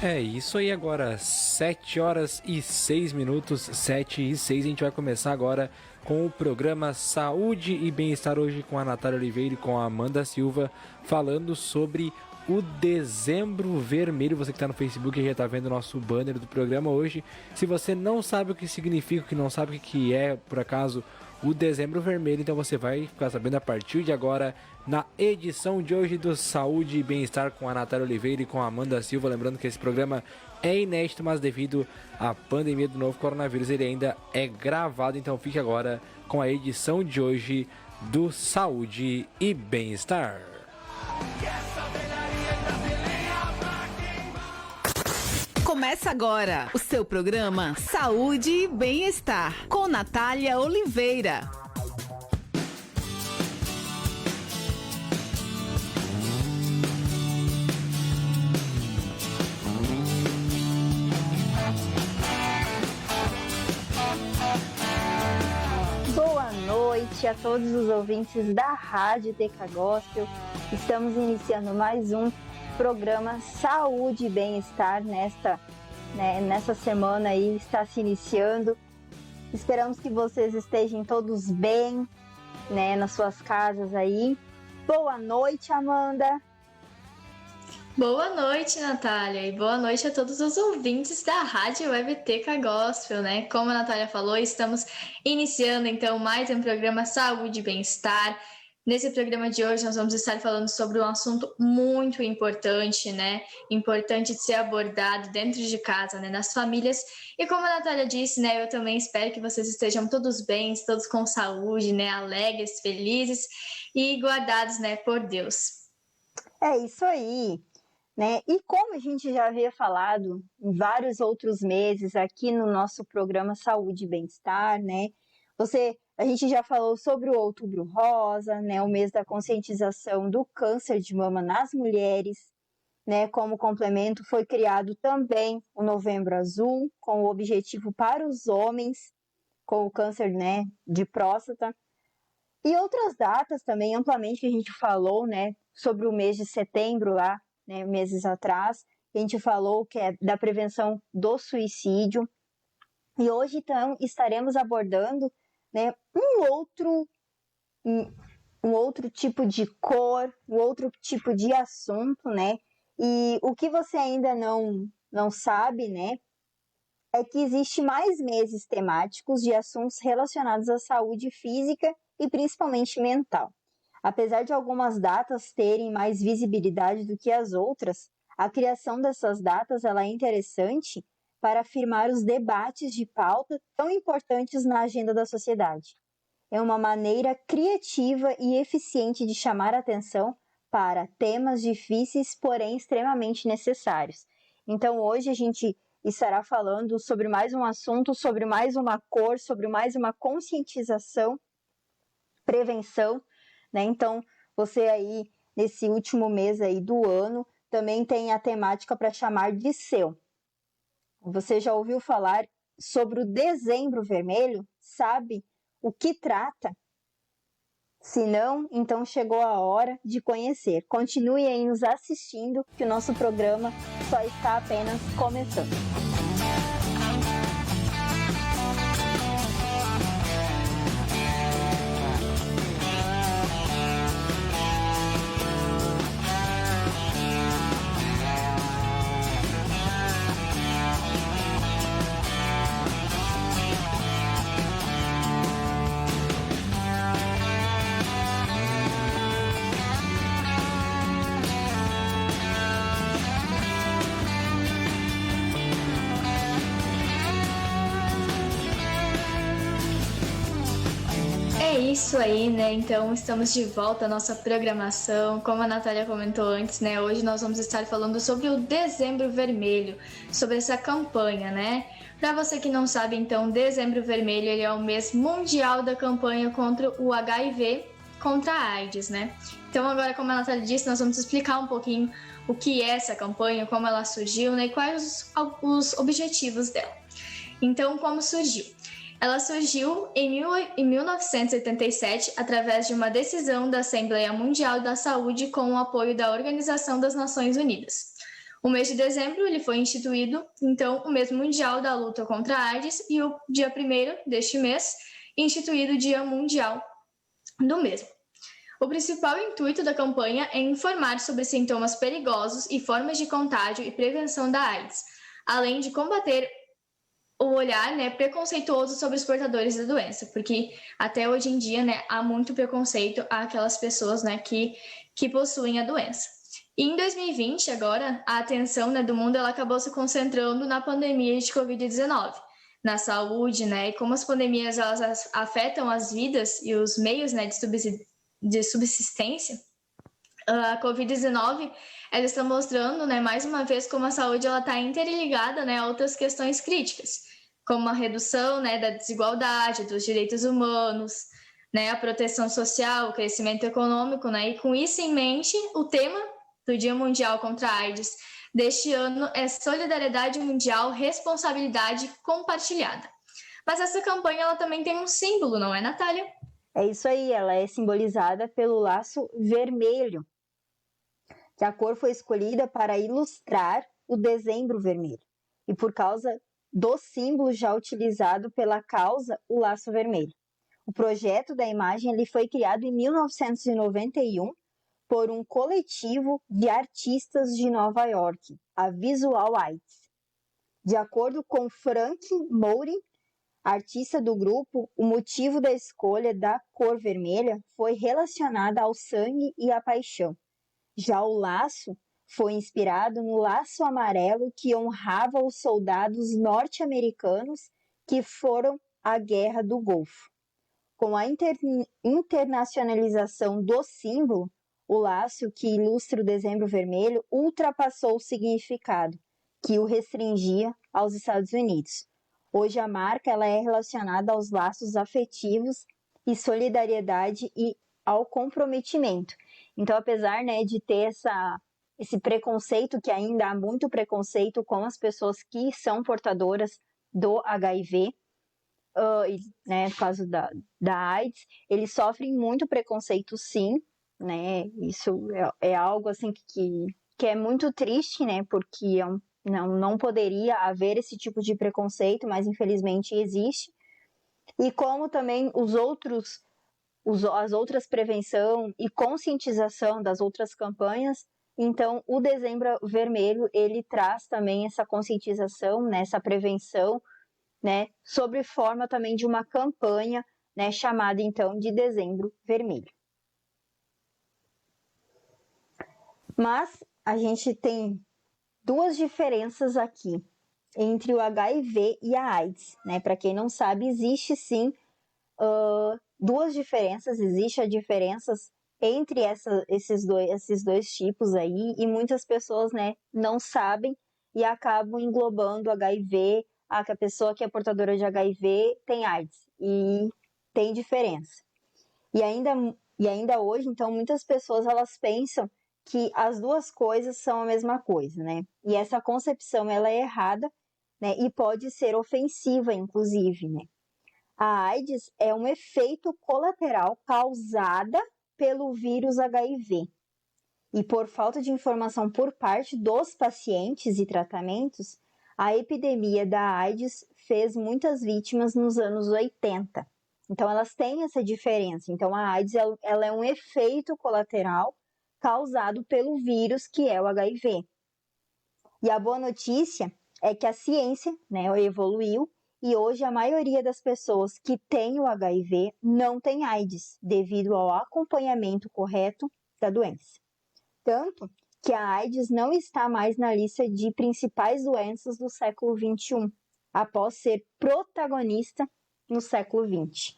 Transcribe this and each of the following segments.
É isso aí agora, 7 horas e 6 minutos, 7 e 6, a gente vai começar agora com o programa Saúde e Bem-Estar hoje com a Natália Oliveira e com a Amanda Silva, falando sobre o Dezembro Vermelho. Você que está no Facebook já está vendo o nosso banner do programa hoje. Se você não sabe o que significa, que não sabe o que é, por acaso, o Dezembro Vermelho, então você vai ficar sabendo a partir de agora na edição de hoje do Saúde e Bem-Estar com a Natália Oliveira e com a Amanda Silva. Lembrando que esse programa é inédito, mas devido à pandemia do novo coronavírus ele ainda é gravado, então fique agora com a edição de hoje do Saúde e Bem-Estar. Começa agora o seu programa Saúde e Bem-Estar com Natália Oliveira. Boa noite a todos os ouvintes da Rádio TK Gospel. Estamos iniciando mais um programa Saúde e Bem-Estar nessa semana aí está se iniciando. Esperamos que vocês estejam todos bem, nas suas casas aí. Boa noite, Amanda. Boa noite, Natália, e boa noite a todos os ouvintes da Rádio Web TK Gospel, Como a Natália falou, estamos iniciando então mais um programa Saúde e Bem-Estar. Nesse programa de hoje nós vamos estar falando sobre um assunto muito importante, Importante de ser abordado dentro de casa, nas famílias. E como a Natália disse, eu também espero que vocês estejam todos bem, todos com saúde, alegres, felizes e guardados, por Deus. É isso aí, E como a gente já havia falado em vários outros meses aqui no nosso programa Saúde e Bem-Estar, A gente já falou sobre o Outubro Rosa, o mês da conscientização do câncer de mama nas mulheres, Como complemento foi criado também o Novembro Azul, com o objetivo para os homens com o câncer, de próstata. E outras datas também amplamente que a gente falou, sobre o mês de setembro lá, meses atrás. A gente falou que é da prevenção do suicídio. E hoje, então, estaremos abordando um outro tipo de cor, um outro tipo de assunto, E o que você ainda não sabe, é que existe mais meses temáticos de assuntos relacionados à saúde física e principalmente mental. Apesar de algumas datas terem mais visibilidade do que as outras, a criação dessas datas ela é interessante para afirmar os debates de pauta tão importantes na agenda da sociedade. É uma maneira criativa e eficiente de chamar a atenção para temas difíceis, porém extremamente necessários. Então, hoje a gente estará falando sobre mais um assunto, sobre mais uma cor, sobre mais uma conscientização, prevenção, Então, você aí, nesse último mês aí do ano, também tem a temática para chamar de seu. Você já ouviu falar sobre o Dezembro Vermelho? Sabe o que trata? Se não, então chegou a hora de conhecer. Continue aí nos assistindo, que o nosso programa só está apenas começando. É isso aí, Então, estamos de volta à nossa programação. Como a Natália comentou antes, Hoje nós vamos estar falando sobre o Dezembro Vermelho, sobre essa campanha, Para você que não sabe, então, Dezembro Vermelho ele é o mês mundial da campanha contra o HIV, contra a AIDS, Então, agora, como a Natália disse, nós vamos explicar um pouquinho o que é essa campanha, como ela surgiu, E quais os objetivos dela. Então, como surgiu? Ela surgiu em 1987 através de uma decisão da Assembleia Mundial da Saúde com o apoio da Organização das Nações Unidas. O mês de dezembro ele foi instituído, então, o mês mundial da luta contra a AIDS e o dia 1º deste mês, instituído o Dia Mundial do mesmo. O principal intuito da campanha é informar sobre sintomas perigosos e formas de contágio e prevenção da AIDS, além de combater o olhar, preconceituoso sobre os portadores da doença, porque até hoje em dia, há muito preconceito àquelas pessoas, que possuem a doença. E em 2020, agora, a atenção, do mundo ela acabou se concentrando na pandemia de Covid-19, na saúde, e como as pandemias elas afetam as vidas e os meios, de subsistência. A Covid-19 ela está mostrando, mais uma vez, como a saúde ela está interligada, a outras questões críticas, como a redução, da desigualdade, dos direitos humanos, a proteção social, o crescimento econômico, e com isso em mente, o tema do Dia Mundial contra a AIDS deste ano é Solidariedade Mundial, Responsabilidade Compartilhada. Mas essa campanha ela também tem um símbolo, não é, Natália? É isso aí, ela é simbolizada pelo laço vermelho, que a cor foi escolhida para ilustrar o Dezembro Vermelho, e por causa do símbolo já utilizado pela causa, o laço vermelho. O projeto da imagem ele foi criado em 1991 por um coletivo de artistas de Nova York, a Visual AIDS. De acordo com Frank Moore, artista do grupo, o motivo da escolha da cor vermelha foi relacionada ao sangue e à paixão. Já o laço foi inspirado no laço amarelo que honrava os soldados norte-americanos que foram à Guerra do Golfo. Com a internacionalização do símbolo, o laço que ilustra o Dezembro Vermelho ultrapassou o significado que o restringia aos Estados Unidos. Hoje a marca ela é relacionada aos laços afetivos e solidariedade e ao comprometimento. Então, apesar de ter esse preconceito, que ainda há muito preconceito com as pessoas que são portadoras do HIV, no caso da AIDS, eles sofrem muito preconceito, sim, Isso é algo assim que é muito triste, porque não poderia haver esse tipo de preconceito, mas infelizmente existe. E como também as outras prevenção e conscientização das outras campanhas, então o Dezembro Vermelho ele traz também essa conscientização, essa prevenção, sobre forma também de uma campanha, chamada então de Dezembro Vermelho. Mas a gente tem duas diferenças aqui entre o HIV e a AIDS, Para quem não sabe, existe sim duas diferenças, existe a diferença entre esses dois tipos aí, e muitas pessoas, não sabem e acabam englobando HIV, que a pessoa que é portadora de HIV tem AIDS, e tem diferença. E ainda hoje, então, muitas pessoas elas pensam que as duas coisas são a mesma coisa, E essa concepção ela é errada, e pode ser ofensiva, inclusive, A AIDS é um efeito colateral causada pelo vírus HIV. E por falta de informação por parte dos pacientes e tratamentos, a epidemia da AIDS fez muitas vítimas nos anos 80. Então, elas têm essa diferença. Então, a AIDS ela é um efeito colateral causado pelo vírus que é o HIV. E a boa notícia é que a ciência evoluiu e hoje a maioria das pessoas que têm o HIV não tem AIDS, devido ao acompanhamento correto da doença. Tanto que a AIDS não está mais na lista de principais doenças do século XXI, após ser protagonista no século XX.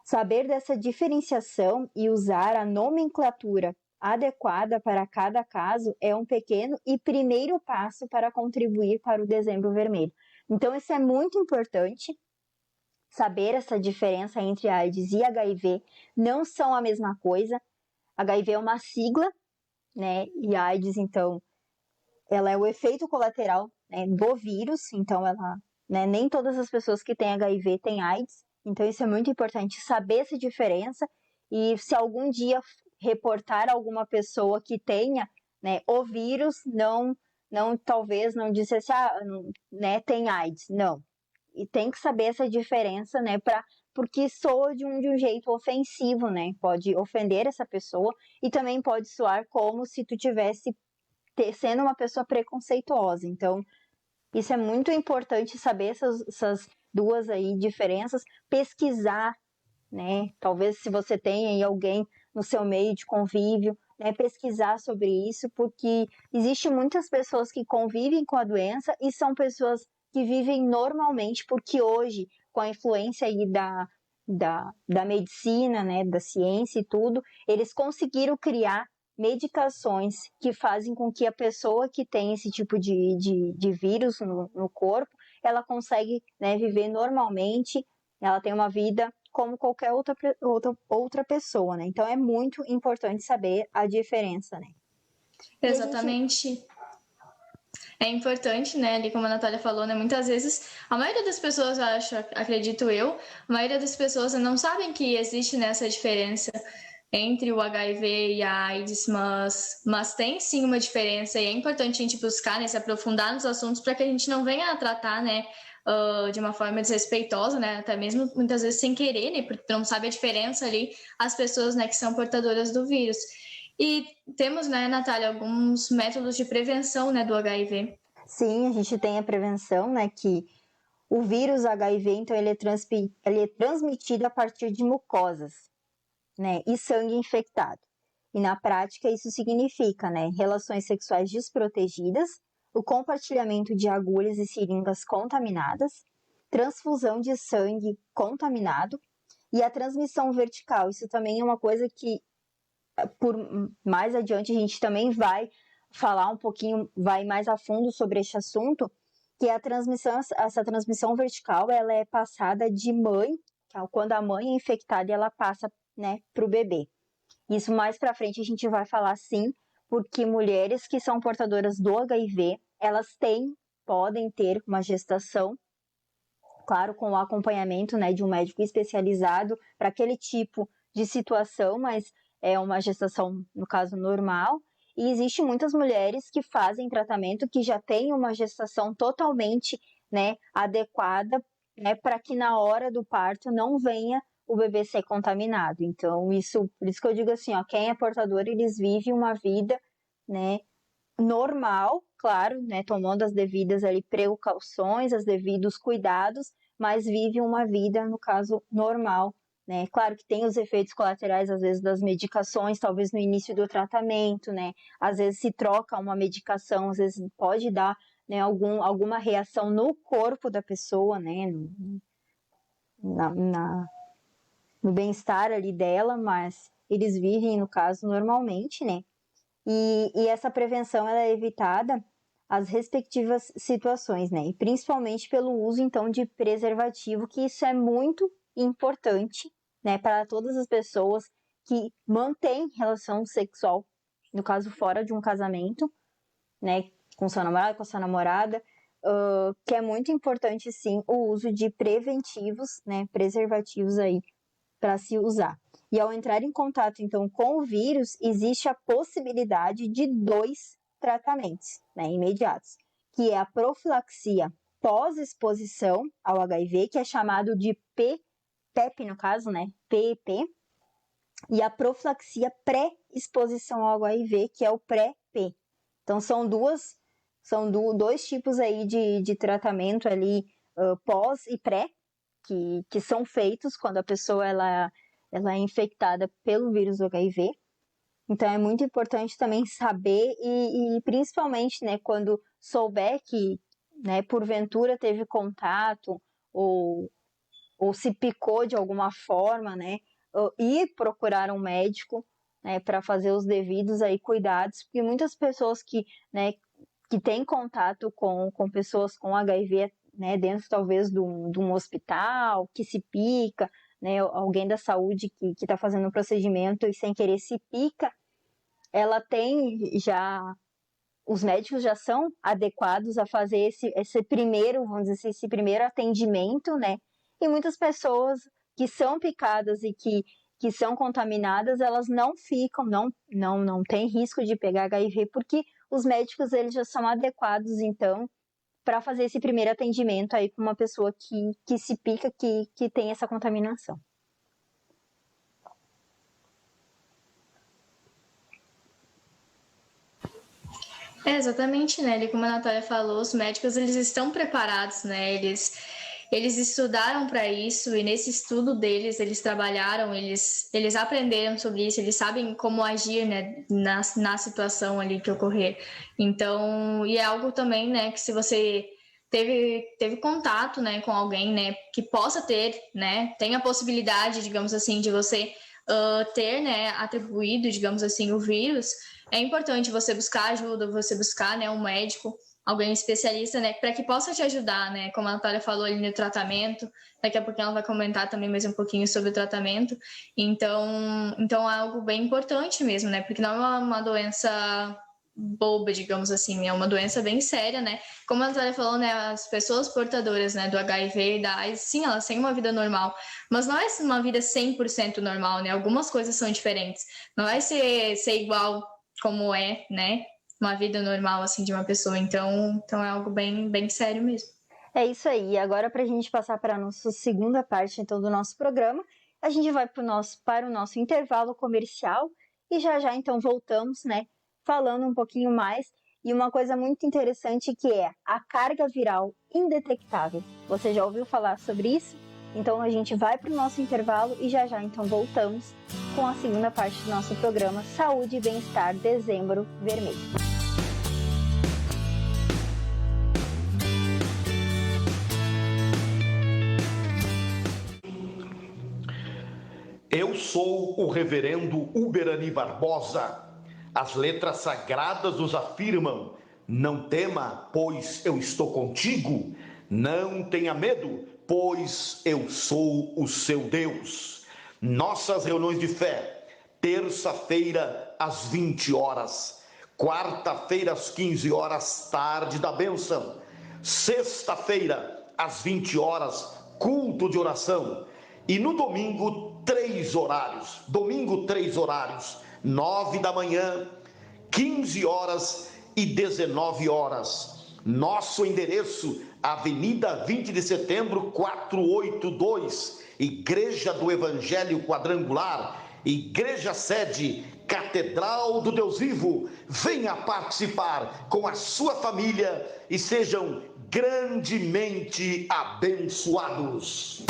Saber dessa diferenciação e usar a nomenclatura adequada para cada caso é um pequeno e primeiro passo para contribuir para o Dezembro Vermelho. Então, isso é muito importante, saber essa diferença entre AIDS e HIV. Não são a mesma coisa. HIV é uma sigla, E a AIDS, então, ela é o efeito colateral do vírus. Então, ela, nem todas as pessoas que têm HIV têm AIDS. Então, isso é muito importante, saber essa diferença. E se algum dia reportar alguma pessoa que tenha o vírus, não talvez não dissesse, né, tem AIDS. Não. E tem que saber essa diferença, né, porque soa de um jeito ofensivo, né? Pode ofender essa pessoa e também pode soar como se tu tivesse sendo uma pessoa preconceituosa. Então, isso é muito importante saber essas duas aí diferenças, pesquisar, né? Talvez se você tem aí alguém no seu meio de convívio, né, pesquisar sobre isso, porque existe muitas pessoas que convivem com a doença e são pessoas que vivem normalmente, porque hoje, com a influência aí da medicina, né, da ciência e tudo, eles conseguiram criar medicações que fazem com que a pessoa que tem esse tipo de vírus no corpo, ela consegue, né, viver normalmente, ela tem uma vida como qualquer outra pessoa, né? Então é muito importante saber a diferença, né? Exatamente. É importante, né, ali como a Natália falou, né, muitas vezes, a maioria das pessoas, acredito eu, a maioria das pessoas não sabem que existe nessa diferença entre o HIV e a AIDS, mas tem sim uma diferença e é importante a gente buscar, né, se aprofundar nos assuntos para que a gente não venha a tratar, né, de uma forma desrespeitosa, né, até mesmo muitas vezes sem querer, né, porque não sabe a diferença ali, as pessoas, né, que são portadoras do vírus. E temos, né, Natália, alguns métodos de prevenção, né, do HIV. Sim, a gente tem a prevenção, né, que o vírus HIV, então, ele é transmitido a partir de mucosas, né, e sangue infectado. E na prática isso significa, né, relações sexuais desprotegidas, o compartilhamento de agulhas e seringas contaminadas, transfusão de sangue contaminado e a transmissão vertical. Isso também é uma coisa que por mais adiante a gente também vai falar um pouquinho, vai mais a fundo sobre este assunto, que essa transmissão vertical, ela é passada de mãe, quando a mãe é infectada, ela passa, né, para o bebê. Isso mais para frente a gente vai falar sim, porque mulheres que são portadoras do HIV, elas podem ter uma gestação, claro, com o acompanhamento, né, de um médico especializado para aquele tipo de situação, mas é uma gestação, no caso, normal. E existe muitas mulheres que fazem tratamento que já têm uma gestação totalmente, né, adequada, né, para que na hora do parto não venha o bebê ser contaminado. Então, por isso que eu digo assim, ó, quem é portador, eles vivem uma vida, né, normal, claro, né, tomando as devidas ali precauções, os devidos cuidados, mas vive uma vida, no caso, normal, né? Claro que tem os efeitos colaterais, às vezes, das medicações, talvez no início do tratamento, né? Às vezes se troca uma medicação, às vezes pode dar, né, alguma reação no corpo da pessoa, né? No bem-estar ali dela, mas eles vivem, no caso, normalmente, né? E essa prevenção ela é evitada as respectivas situações, né? E principalmente pelo uso, então, de preservativo, que isso é muito importante, né? Para todas as pessoas que mantêm relação sexual, no caso, fora de um casamento, né? Com seu namorado, com a sua namorada, que é muito importante, sim, o uso de preventivos, né? Preservativos aí, para se usar. E ao entrar em contato, então, com o vírus, existe a possibilidade de 2 tratamentos, né, imediatos, que é a profilaxia pós-exposição ao HIV, que é chamado de PEP, no caso, né, PEP, e a profilaxia pré-exposição ao HIV, que é o pré-P. Então, são dois tipos aí de tratamento ali, pós e pré, que são feitos quando a pessoa ela é infectada pelo vírus do HIV. Então, é muito importante também saber e principalmente, né, quando souber que, né, porventura teve contato ou se picou de alguma forma, né, ir procurar um médico, né, para fazer os devidos aí cuidados, porque muitas pessoas que, né, que têm contato com pessoas com HIV, né, dentro talvez de um hospital, que se pica, né, alguém da saúde que está fazendo um procedimento e sem querer se pica, ela tem já, os médicos já são adequados a fazer esse primeiro, vamos dizer assim, esse primeiro atendimento, né, e muitas pessoas que são picadas e que são contaminadas, elas não ficam, não tem risco de pegar HIV, porque os médicos eles já são adequados, então, para fazer esse primeiro atendimento aí com uma pessoa que se pica, que tem essa contaminação. Exatamente, né? Como a Natália falou, os médicos eles estão preparados, né? Eles estudaram para isso e nesse estudo deles, eles trabalharam, eles aprenderam sobre isso, eles sabem como agir, né, na situação ali que ocorrer. Então, e é algo também, né, que se você teve contato, né, com alguém, né, que possa ter, né, tem a possibilidade, digamos assim, de você ter, né, atribuído, digamos assim, o vírus, é importante você buscar ajuda, você buscar, né, um médico, alguém especialista, né, para que possa te ajudar, né, como a Natália falou ali no tratamento, daqui a pouco ela vai comentar também mais um pouquinho sobre o tratamento, então é algo bem importante mesmo, né, porque não é uma doença boba, digamos assim, é uma doença bem séria, né, como a Natália falou, né, as pessoas portadoras, né, do HIV e da AIDS, sim, elas têm uma vida normal, mas não é uma vida 100% normal, né, algumas coisas são diferentes, não vai ser igual como é, né, uma vida normal, assim, de uma pessoa. Então é algo bem, bem sério mesmo. É isso aí. E agora, para a gente passar para a nossa segunda parte, então, do nosso programa, a gente vai para o nosso intervalo comercial e já, então, voltamos, né, falando um pouquinho mais. E uma coisa muito interessante que é a carga viral indetectável. Você já ouviu falar sobre isso? Então, a gente vai para o nosso intervalo e já, então, voltamos com a segunda parte do nosso programa Saúde e Bem-Estar Dezembro Vermelho. Eu sou o reverendo Uberani Barbosa. As letras sagradas nos afirmam: não tema, pois eu estou contigo. Não tenha medo, pois eu sou o seu Deus. Nossas reuniões de fé, terça-feira às 20 horas, quarta-feira às 15 horas, tarde da bênção, sexta-feira às 20 horas, culto de oração, e no domingo, 3 horários, 9 da manhã, 15 horas e 19 horas. Nosso endereço, Avenida 20 de Setembro, 482, Igreja do Evangelho Quadrangular, Igreja Sede, Catedral do Deus Vivo. Venha participar com a sua família e sejam grandemente abençoados.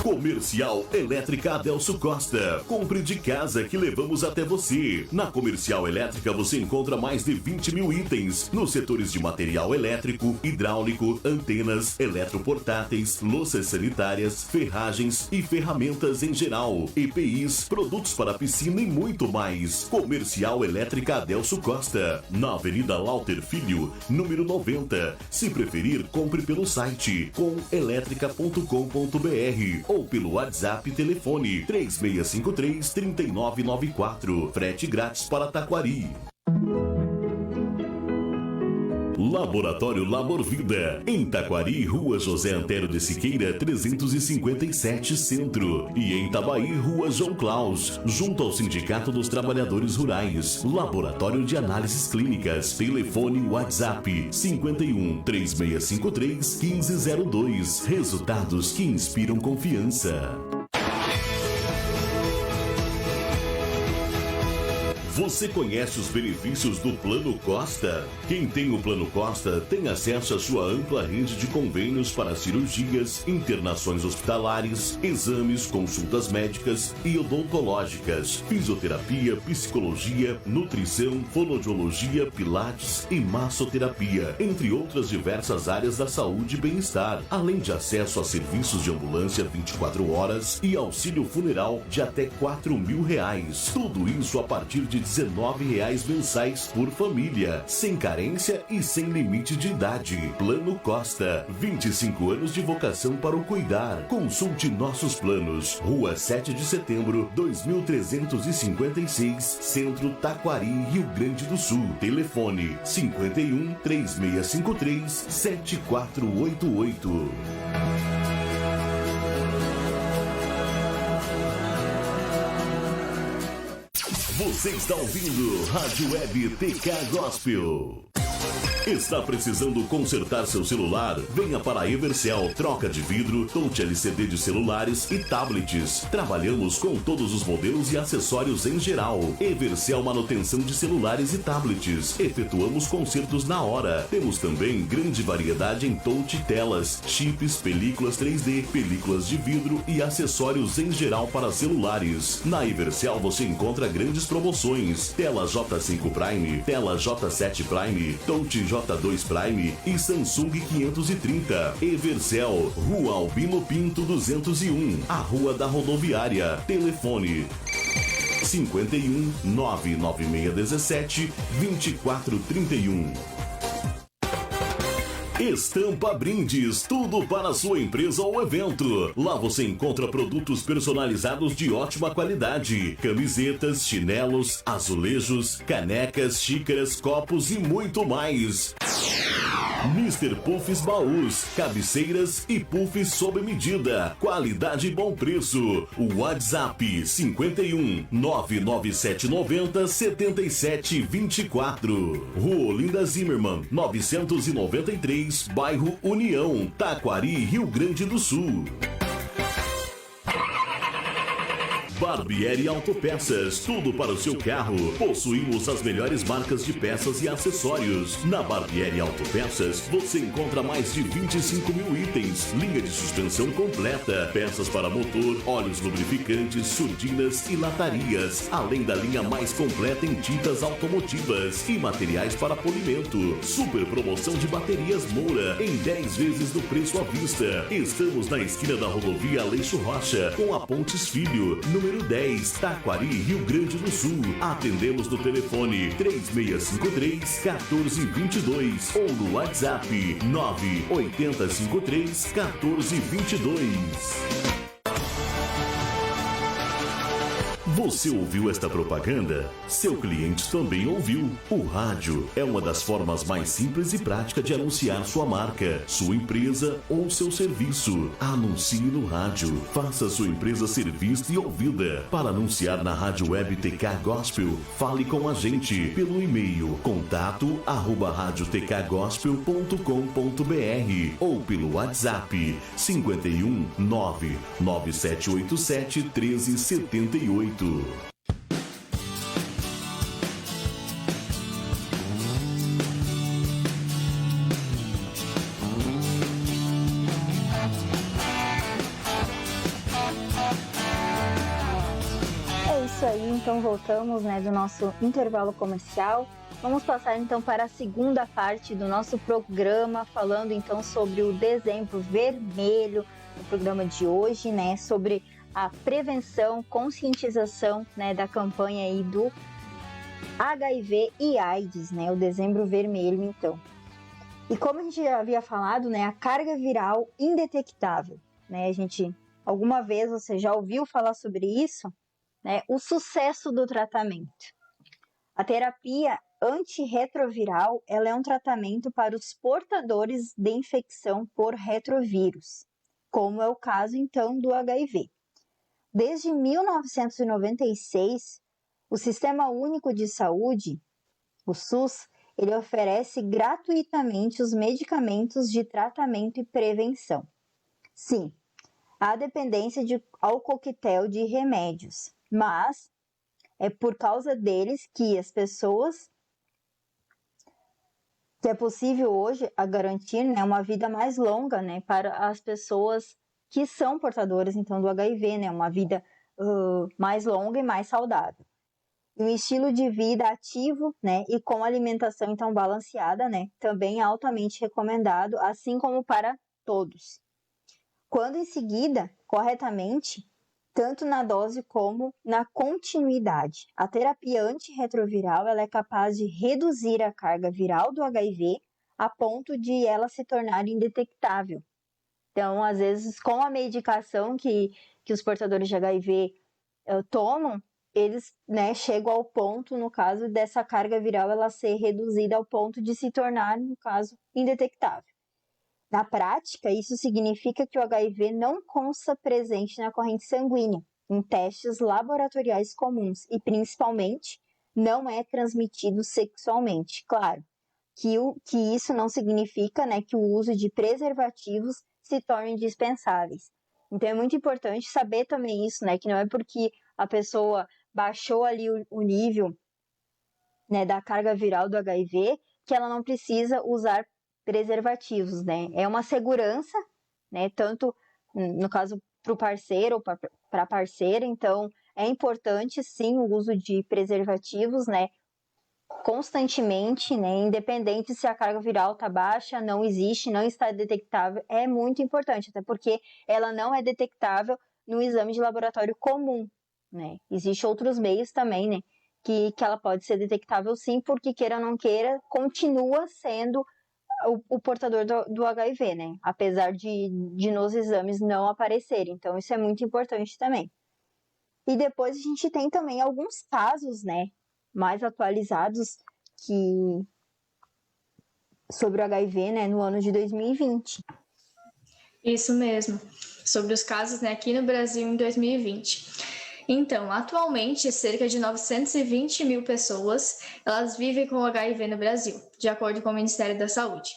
Comercial Elétrica Adelso Costa. Compre de casa que levamos até você. Na Comercial Elétrica você encontra mais de 20 mil itens nos setores de material elétrico, hidráulico, antenas, eletroportáteis, louças sanitárias, ferragens e ferramentas em geral, EPIs, produtos para piscina e muito mais. Comercial Elétrica Adelso Costa, na Avenida Lauter Filho, número 90. Se preferir, compre pelo site comelétrica.com.br ou pelo WhatsApp telefone 3653-3994. Frete grátis para Taquari. Laboratório Labor Vida, em Taquari, Rua José Antero de Siqueira, 357 Centro, e em Itabaí, Rua João Claus, junto ao Sindicato dos Trabalhadores Rurais. Laboratório de Análises Clínicas, telefone WhatsApp 51 3653 1502. Resultados que inspiram confiança. Você conhece os benefícios do Plano Costa? Quem tem o Plano Costa tem acesso à sua ampla rede de convênios para cirurgias, internações hospitalares, exames, consultas médicas e odontológicas, fisioterapia, psicologia, nutrição, fonoaudiologia, pilates e massoterapia, entre outras diversas áreas da saúde e bem-estar, além de acesso a serviços de ambulância 24 horas e auxílio funeral de até R$4.000. Tudo isso a partir de R$19 mensais por família, sem carência e sem limite de idade. Plano Costa, 25 anos de vocação para o cuidar. Consulte nossos planos. Rua 7 de Setembro, 2356, Centro, Taquari, Rio Grande do Sul. Telefone 51 3653 7488. Você está ouvindo Rádio Web TK Gospel. Está precisando consertar seu celular? Venha para a Evercel, troca de vidro, touch LCD de celulares e tablets. Trabalhamos com todos os modelos e acessórios em geral. Evercel manutenção de celulares e tablets. Efetuamos consertos na hora. Temos também grande variedade em touch telas, chips, películas 3D, películas de vidro e acessórios em geral para celulares. Na Evercel você encontra grandes promoções. Tela J5 Prime, tela J7 Prime, touch J2 Prime e Samsung 530. Evercel, Rua Albino Pinto 201, a Rua da Rodoviária. Telefone 51 99617 2431. Estampa Brindes, tudo para a sua empresa ou evento. Lá você encontra produtos personalizados de ótima qualidade. Camisetas, chinelos, azulejos, canecas, xícaras, copos e muito mais. Mr. Puffs Baús, cabeceiras e puffs sob medida. Qualidade e bom preço. O WhatsApp 51 99790 7724. Rua Olinda Zimmermann, 993, bairro União, Taquari, Rio Grande do Sul. Barbieri Autopeças, tudo para o seu carro. Possuímos as melhores marcas de peças e acessórios. Na Barbieri Autopeças, você encontra mais de 25 mil itens, linha de suspensão completa, peças para motor, óleos lubrificantes, surdinas e latarias, além da linha mais completa em tintas automotivas e materiais para polimento. Super promoção de baterias Moura, em 10 vezes do preço à vista. Estamos na esquina da rodovia Aleixo Rocha, com a Pontes Filho, número 10, Taquari, Rio Grande do Sul. Atendemos no telefone 3653-1422 ou no WhatsApp 98053-1422. Você ouviu esta propaganda? Seu cliente também ouviu. O rádio é uma das formas mais simples e práticas de anunciar sua marca, sua empresa ou seu serviço. Anuncie no rádio. Faça sua empresa ser vista e ouvida. Para anunciar na Rádio Web TK Gospel, fale com a gente pelo e-mail contato@radiotkgospel.com.br ou pelo WhatsApp 51 99787 1378. É isso aí, então voltamos, do nosso intervalo comercial. Vamos passar então para a segunda parte do nosso programa, falando então sobre o Dezembro Vermelho, no programa de hoje, sobre a prevenção, conscientização, da campanha aí do HIV e AIDS, o Dezembro Vermelho, então. E como a gente já havia falado, a carga viral indetectável, alguma vez você já ouviu falar sobre isso, o sucesso do tratamento. A terapia antirretroviral, ela é um tratamento para os portadores de infecção por retrovírus, como é o caso, então, do HIV. Desde 1996, o Sistema Único de Saúde, o SUS, ele oferece gratuitamente os medicamentos de tratamento e prevenção. Sim, há dependência ao coquetel de remédios, mas é por causa deles que as pessoas, que é possível hoje garantir uma vida mais longa para as pessoas que são portadores então do HIV, uma vida mais longa e mais saudável. E um estilo de vida ativo, e com alimentação então balanceada, também é altamente recomendado, assim como para todos. Quando em seguida, corretamente, tanto na dose como na continuidade. A terapia antirretroviral, ela é capaz de reduzir a carga viral do HIV a ponto de ela se tornar indetectável. Então, às vezes, com a medicação que os portadores de HIV tomam, eles chegam ao ponto, no caso dessa carga viral, ela ser reduzida ao ponto de se tornar, no caso, indetectável. Na prática, isso significa que o HIV não consta presente na corrente sanguínea, em testes laboratoriais comuns e, principalmente, não é transmitido sexualmente. Claro, que isso não significa, né, que o uso de preservativos se torne indispensáveis. Então, é muito importante saber também isso, né, que não é porque a pessoa baixou ali o nível, né, da carga viral do HIV que ela não precisa usar preservativos, né? É uma segurança, né, tanto no caso para o parceiro ou para a parceira, então é importante sim o uso de preservativos, né, constantemente, né, independente se a carga viral está baixa, não existe, não está detectável, é muito importante, até porque ela não é detectável no exame de laboratório comum, né? Existem outros meios também, né, que ela pode ser detectável sim, porque queira ou não queira, continua sendo o portador do HIV, né? Apesar de nos exames não aparecerem. Então, isso é muito importante também. E depois a gente tem também alguns casos, né, mais atualizados sobre o HIV, né, no ano de 2020. Isso mesmo, sobre os casos, né, aqui no Brasil em 2020. Então, atualmente, cerca de 920 mil pessoas elas vivem com HIV no Brasil, de acordo com o Ministério da Saúde.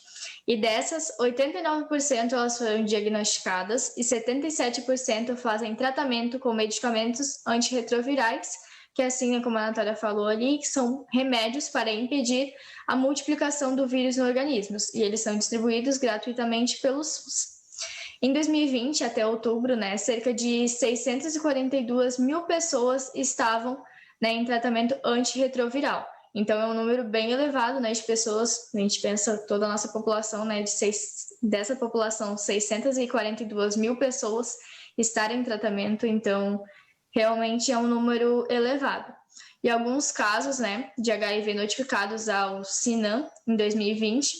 E dessas, 89% elas foram diagnosticadas e 77% fazem tratamento com medicamentos antirretrovirais, que assim como a Natália falou ali, que são remédios para impedir a multiplicação do vírus no organismo, e eles são distribuídos gratuitamente pelo SUS. Em 2020, até outubro, né, cerca de 642 mil pessoas estavam, né, em tratamento antirretroviral. Então, é um número bem elevado, né, de pessoas. A gente pensa toda a nossa população, né, dessa população, 642 mil pessoas estarem em tratamento. Então, realmente é um número elevado. E alguns casos, né, de HIV notificados ao CINAM em 2020,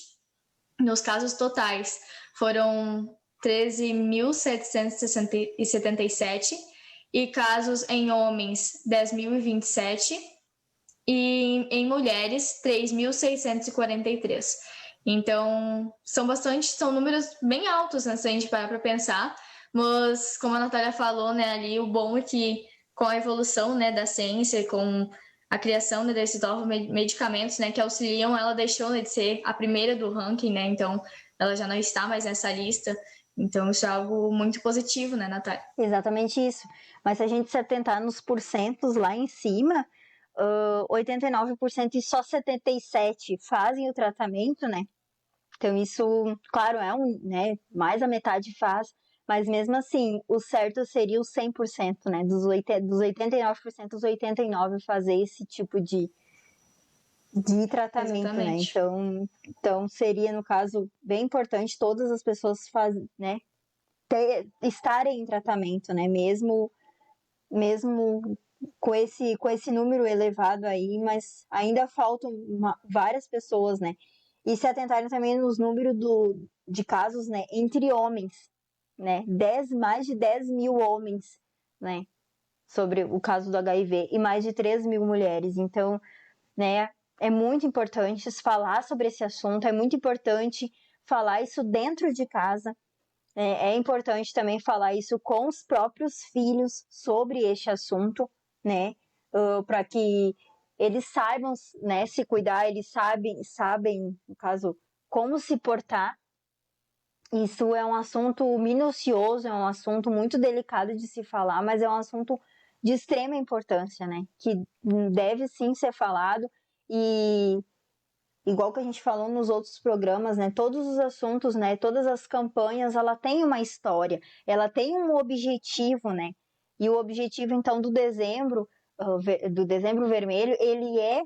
nos casos totais, foram 13.777 e casos em homens 10.027 e em mulheres 3.643. Então, são números bem altos, né, se a gente parar para pensar, mas como a Natália falou, né, ali, o bom é que com a evolução, né, da ciência, com a criação, né, desses novos medicamentos, né, que auxiliam, ela deixou, né, de ser a primeira do ranking, né, então ela já não está mais nessa lista. Então, isso é algo muito positivo, né, Natália? Exatamente isso. Mas se a gente se atentar nos porcentos lá em cima, 89% e só 77% fazem o tratamento, né? Então, isso, claro, né, mais a metade faz, mas mesmo assim, o certo seria o 100%, né? Dos 89%, os 89% fazer esse tipo de tratamento, Exatamente. né? Então, seria, no caso, bem importante todas as pessoas né, estarem em tratamento, né? Mesmo com esse número elevado aí, mas ainda faltam várias pessoas, né? E se atentarem também nos números de casos, né, entre homens, né? Mais de 10 mil homens, né? Sobre o caso do HIV e mais de 3 mil mulheres. Então, né, é muito importante falar sobre esse assunto, é muito importante falar isso dentro de casa. É importante também falar isso com os próprios filhos sobre este assunto, né? Para que eles saibam, né, se cuidar, eles sabem, no caso, como se portar. Isso é um assunto minucioso, é um assunto muito delicado de se falar, mas é um assunto de extrema importância, né? Que deve sim ser falado e igual que a gente falou nos outros programas, né? Todos os assuntos, né? Todas as campanhas, ela tem uma história, ela tem um objetivo, né? E o objetivo, então, do dezembro vermelho, ele é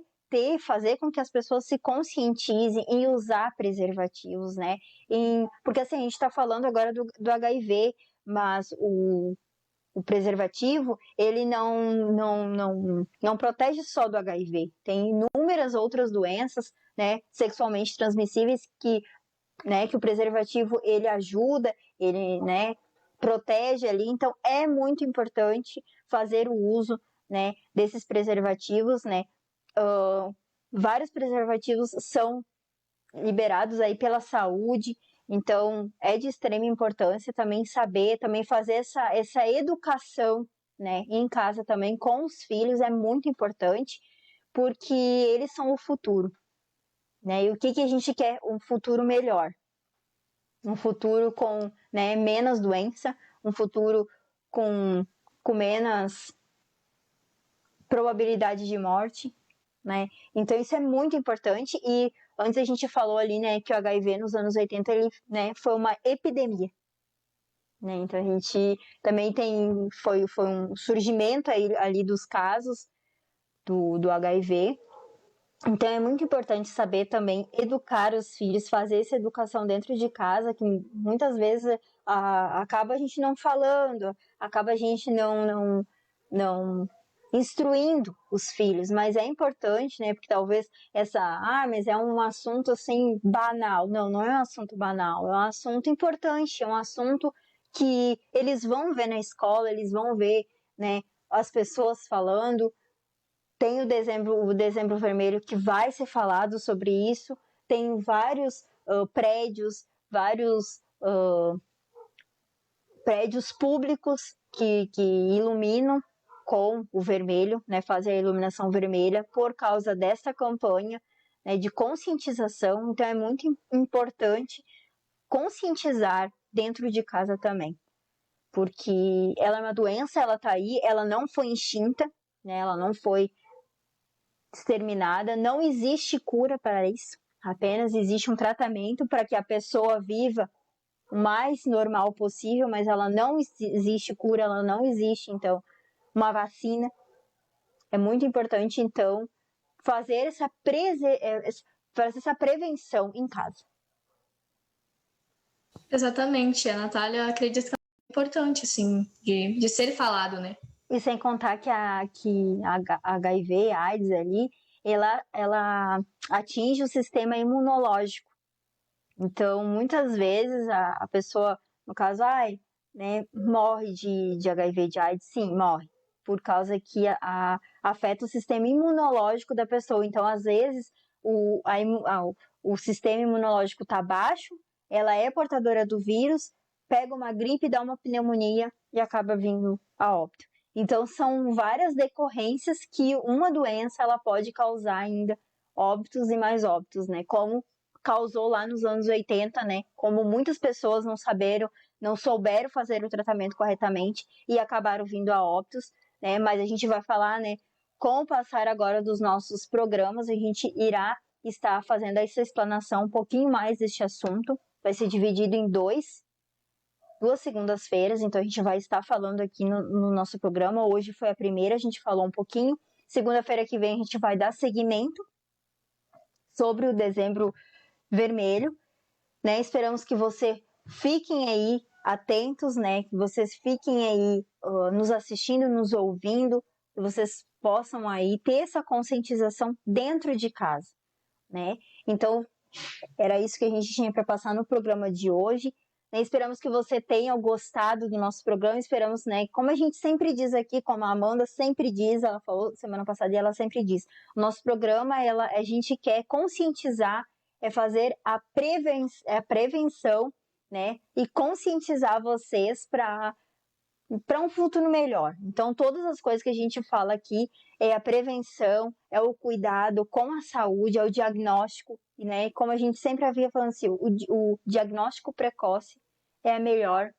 fazer com que as pessoas se conscientizem em usar preservativos, né? Porque assim, a gente está falando agora do HIV, mas o preservativo, ele não protege só do HIV. Tem inúmeras outras doenças, né, sexualmente transmissíveis né, que o preservativo, ele ajuda, ele, né, protege ali. Então, é muito importante fazer o uso, né, desses preservativos, né. Vários preservativos são liberados aí pela saúde, então é de extrema importância também saber, também fazer essa educação, né, em casa também com os filhos é muito importante, porque eles são o futuro, né? E o que a gente quer? Um futuro melhor, um futuro com, né, menos doença, um futuro com menos probabilidade de morte, né? Então isso é muito importante. E antes a gente falou ali, né, que o HIV nos anos 80 ele, né, foi uma epidemia, né? Então a gente também foi um surgimento ali dos casos do HIV. Então é muito importante saber também educar os filhos, fazer essa educação dentro de casa, que muitas vezes acaba a gente não falando, acaba a gente não instruindo os filhos, mas é importante, né? Porque talvez mas é um assunto assim banal. Não é um assunto banal, é um assunto importante, é um assunto que eles vão ver na escola, eles vão ver, né, as pessoas falando. Tem o dezembro vermelho que vai ser falado sobre isso, tem vários prédios públicos que iluminam com o vermelho, né, fazem a iluminação vermelha por causa dessa campanha, né, de conscientização. Então é muito importante conscientizar dentro de casa também, porque ela é uma doença, ela está aí, ela não foi extinta, né, ela não foi exterminada, não existe cura para isso, apenas existe um tratamento para que a pessoa viva o mais normal possível, mas ela não existe cura, ela não existe, então, uma vacina. É muito importante, então, fazer essa prevenção em casa. Exatamente, a Natália acredita que é importante, assim, de ser falado, né? E sem contar que a HIV, a AIDS ali, ela atinge o sistema imunológico. Então, muitas vezes a pessoa, no caso, né, morre de HIV, de AIDS, sim, morre, por causa que afeta o sistema imunológico da pessoa. Então, às vezes, o sistema imunológico está baixo, ela é portadora do vírus, pega uma gripe, dá uma pneumonia e acaba vindo a óbito. Então, são várias decorrências que uma doença ela pode causar ainda óbitos e mais óbitos, né? Como causou lá nos anos 80, né? Como muitas pessoas não souberam fazer o tratamento corretamente e acabaram vindo a óbitos, né? Mas a gente vai falar, né? Com o passar agora dos nossos programas, a gente irá estar fazendo essa explanação um pouquinho mais deste assunto. Vai ser dividido em duas segundas-feiras, então a gente vai estar falando aqui no nosso programa. Hoje foi a primeira, a gente falou um pouquinho. Segunda-feira que vem a gente vai dar seguimento sobre o dezembro vermelho, né? Esperamos que vocês fiquem aí atentos, né? Que vocês fiquem aí nos assistindo, nos ouvindo, que vocês possam aí ter essa conscientização dentro de casa, né? Então, era isso que a gente tinha para passar no programa de hoje. Esperamos que você tenha gostado do nosso programa, esperamos, né, como a gente sempre diz aqui, como a Amanda sempre diz, ela falou semana passada e ela sempre diz, o nosso programa, a gente quer conscientizar, fazer a prevenção, né, e conscientizar vocês para um futuro melhor. Então, todas as coisas que a gente fala aqui é a prevenção, é o cuidado com a saúde, é o diagnóstico, né? Como a gente sempre havia falando assim, o diagnóstico precoce é a melhor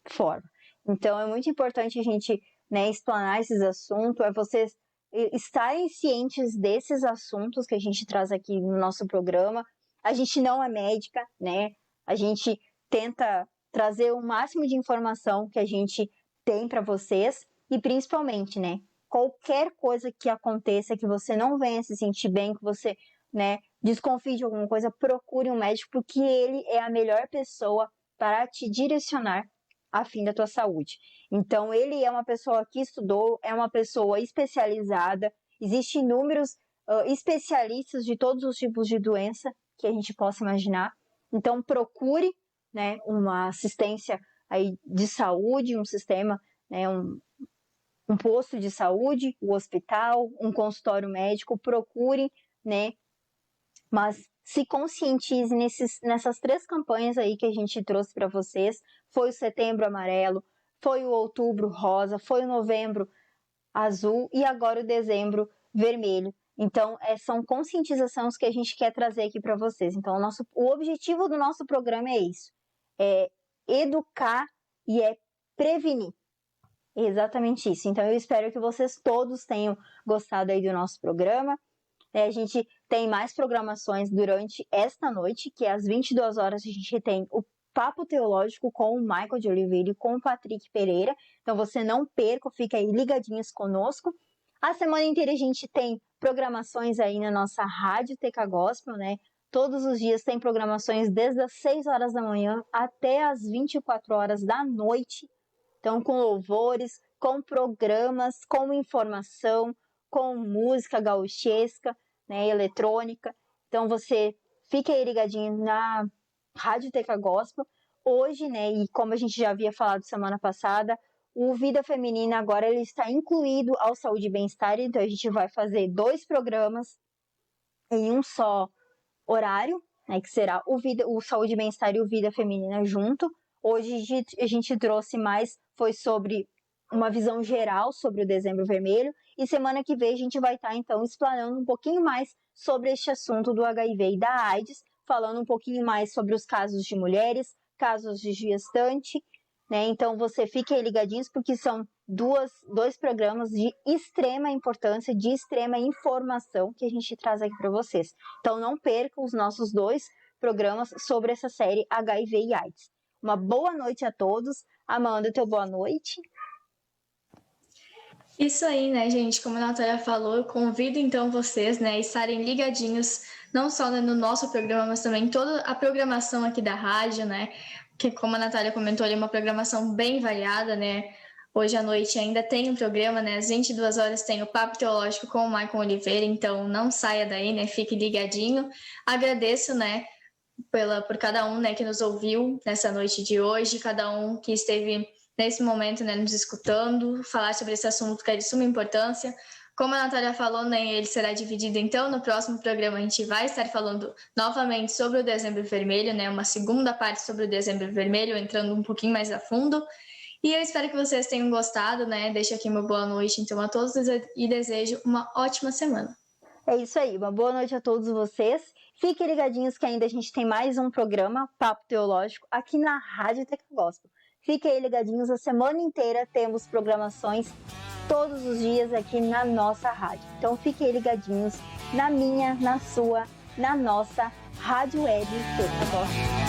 forma. Então, é muito importante a gente, né, explanar esses assuntos, é vocês estarem cientes desses assuntos que a gente traz aqui no nosso programa. A gente não é médica, né? A gente tenta trazer o máximo de informação que a gente tem para vocês e principalmente, né, qualquer coisa que aconteça, que você não venha se sentir bem, que você, né, desconfie de alguma coisa, procure um médico, porque ele é a melhor pessoa para te direcionar a fim da tua saúde. Então, ele é uma pessoa que estudou, é uma pessoa especializada, existem inúmeros especialistas de todos os tipos de doença que a gente possa imaginar. Então, procure, né, uma assistência aí de saúde, um sistema, né, um posto de saúde, o hospital, um consultório médico, procure, né, mas se conscientize nessas 3 campanhas aí que a gente trouxe para vocês. Foi o Setembro Amarelo, foi o outubro rosa, foi o novembro azul e agora o dezembro vermelho. Então, são conscientizações que a gente quer trazer aqui para vocês. Então, o objetivo do nosso programa é isso, é educar e é prevenir. Exatamente isso. Então, eu espero que vocês todos tenham gostado aí do nosso programa. A gente tem mais programações durante esta noite, que às 22 horas a gente tem o Papo Teológico com o Michael de Oliveira e com o Patrick Pereira. Então, você não perca, fica aí ligadinhos conosco. A semana inteira a gente tem programações aí na nossa Rádio Teca Gospel, né? Todos os dias tem programações desde as 6 horas da manhã até as 24 horas da noite. Então, com louvores, com programas, com informação, com música gauchesca, né, eletrônica. Então, você fica aí ligadinho na Rádio Teca Gospel. Hoje, né, e como a gente já havia falado semana passada, o Vida Feminina agora ele está incluído ao Saúde e Bem-Estar. Então, a gente vai fazer 2 programas em um só horário, né, que será o Saúde e Bem-Estar e o Vida Feminina junto. Hoje a gente trouxe mais, foi sobre uma visão geral sobre o Dezembro Vermelho, e semana que vem a gente vai estar então explanando um pouquinho mais sobre este assunto do HIV e da AIDS, falando um pouquinho mais sobre os casos de mulheres, casos de gestante, né? Então você fique aí ligadinhos, porque são dois programas de extrema importância, de extrema informação que a gente traz aqui para vocês. Então não percam os nossos 2 programas sobre essa série HIV e AIDS. Uma boa noite a todos. Amanda, teu boa noite. Isso aí, né, gente? Como a Natália falou, eu convido então vocês, né, a estarem ligadinhos, não só no nosso programa, mas também toda a programação aqui da rádio, né? Que, como a Natália comentou, é uma programação bem variada, né? Hoje à noite ainda tem um programa, né? Às 22 horas tem o Papo Teológico com o Michael Oliveira, então não saia daí, né? Fique ligadinho. Agradeço, né, por cada um, né, que nos ouviu nessa noite de hoje, cada um que esteve nesse momento, né, nos escutando, falar sobre esse assunto que é de suma importância. Como a Natália falou, né, ele será dividido, então, no próximo programa a gente vai estar falando novamente sobre o Dezembro Vermelho, né, uma segunda parte sobre o Dezembro Vermelho, entrando um pouquinho mais a fundo. E eu espero que vocês tenham gostado, né, deixo aqui uma boa noite, então, a todos e desejo uma ótima semana. É isso aí, uma boa noite a todos vocês. Fiquem ligadinhos que ainda a gente tem mais um programa, Papo Teológico, aqui na Rádio Teca Gospel. Fiquem aí ligadinhos, a semana inteira temos programações todos os dias aqui na nossa rádio. Então fiquem aí ligadinhos na minha, na sua, na nossa Rádio Web Teca Gospel.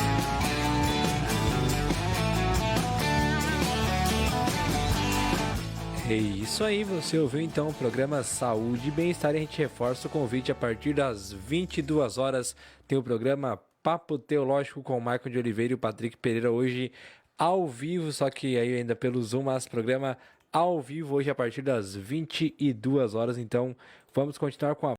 É isso aí, você ouviu então o programa Saúde e Bem-Estar. A gente reforça o convite a partir das 22 horas. Tem o programa Papo Teológico com o Michael de Oliveira e o Patrick Pereira hoje ao vivo, só que aí ainda pelo Zoom, mas programa ao vivo hoje a partir das 22 horas. Então vamos continuar com a